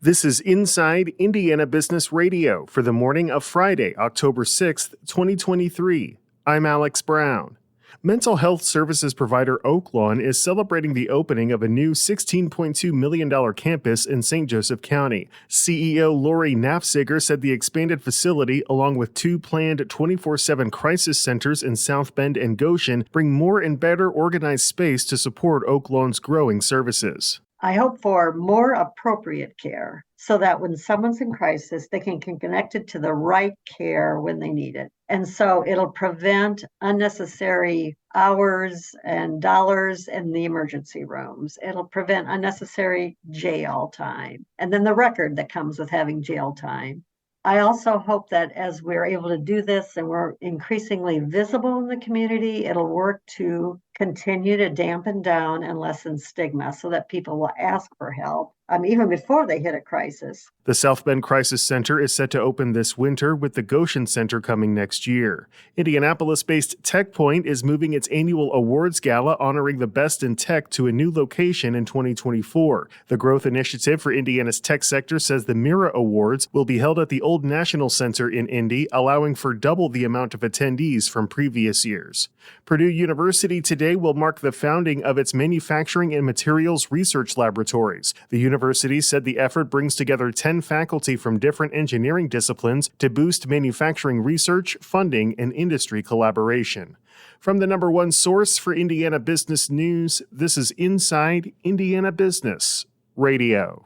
This is Inside Indiana Business Radio for the morning of Friday, October 6th, 2023. I'm Alex Brown. Mental health services provider Oaklawn is celebrating the opening of a new $16.2 million campus in St. Joseph County. CEO Lori Nafziger said the expanded facility, along with two planned 24/7 crisis centers in South Bend and Goshen, bring more and better organized space to support Oaklawn's growing services. I hope for more appropriate care so that when someone's in crisis, they can get connected to the right care when they need it. And so it'll prevent unnecessary hours and dollars in the emergency rooms. It'll prevent unnecessary jail time and then the record that comes with having jail time. I also hope that as we're able to do this and we're increasingly visible in the community, it'll work to continue to dampen down and lessen stigma so that people will ask for help, even before they hit a crisis. The South Bend Crisis Center is set to open this winter, with the Goshen Center coming next year. Indianapolis-based TechPoint is moving its annual awards gala honoring the best in tech to a new location in 2024. The Growth Initiative for Indiana's tech sector says the Mira Awards will be held at the Old National Center in Indy, allowing for double the amount of attendees from previous years. Purdue University today will mark the founding of its Manufacturing and Materials Research Laboratories. The university said the effort brings together 10 faculty from different engineering disciplines to boost manufacturing research, funding, and industry collaboration. From the number one source for Indiana business news, this is Inside Indiana Business Radio.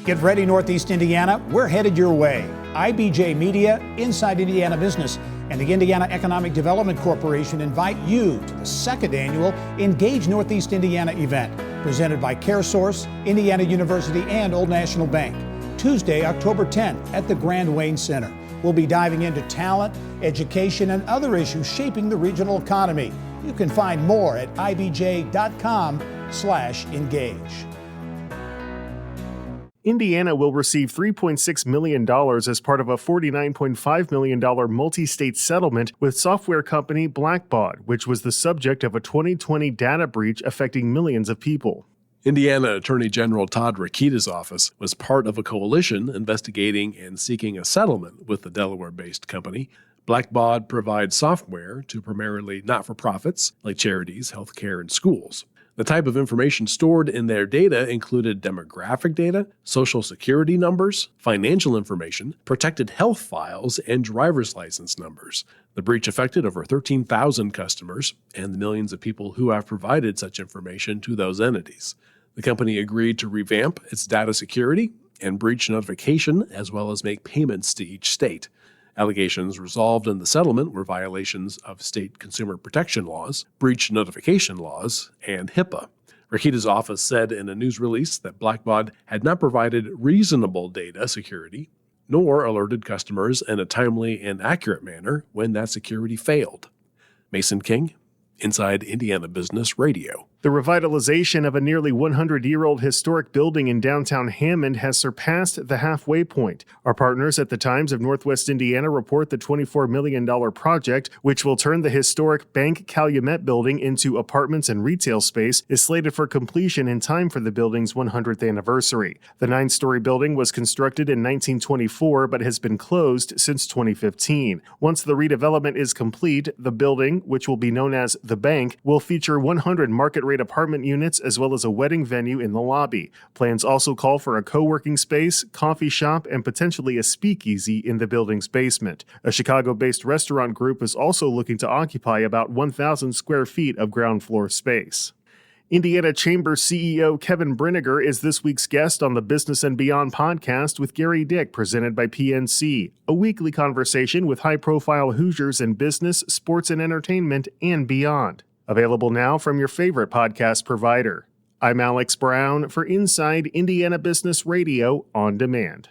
Get ready, Northeast Indiana. We're headed your way. IBJ Media, Inside Indiana Business, and the Indiana Economic Development Corporation invite you to the second annual Engage Northeast Indiana event, presented by CareSource, Indiana University, and Old National Bank. Tuesday, October 10th at the Grand Wayne Center. We'll be diving into talent, education, and other issues shaping the regional economy. You can find more at ibj.com/engage. Indiana will receive $3.6 million as part of a $49.5 million multi-state settlement with software company Blackbaud, which was the subject of a 2020 data breach affecting millions of people. Indiana Attorney General Todd Rokita's office was part of a coalition investigating and seeking a settlement with the Delaware-based company. Blackbaud provides software to primarily not-for-profits like charities, healthcare, and schools. The type of information stored in their data included demographic data, social security numbers, financial information, protected health files, and driver's license numbers. The breach affected over 13,000 customers and the millions of people who have provided such information to those entities. The company agreed to revamp its data security and breach notification, as well as make payments to each state. Allegations resolved in the settlement were violations of state consumer protection laws, breach notification laws, and HIPAA. Rokita's office said in a news release that Blackbaud had not provided reasonable data security, nor alerted customers in a timely and accurate manner when that security failed. Mason King, Inside Indiana Business Radio. The revitalization of a nearly 100-year-old historic building in downtown Hammond has surpassed the halfway point. Our partners at the Times of Northwest Indiana report the $24 million project, which will turn the historic Bank Calumet building into apartments and retail space, is slated for completion in time for the building's 100th anniversary. The 9-story building was constructed in 1924 but has been closed since 2015. Once the redevelopment is complete, the building, which will be known as The Bank, will feature 100 market-rate apartment units as well as a wedding venue in the lobby. Plans also call for a co-working space, coffee shop, and potentially a speakeasy in the building's basement. A Chicago-based restaurant group is also looking to occupy about 1,000 square feet of ground floor space. Indiana Chamber CEO Kevin Brinegar is this week's guest on the Business and Beyond podcast with Gary Dick, presented by PNC, a weekly conversation with high-profile Hoosiers in business, sports and entertainment, and beyond. Available now from your favorite podcast provider. I'm Alex Brown for Inside Indiana Business Radio on Demand.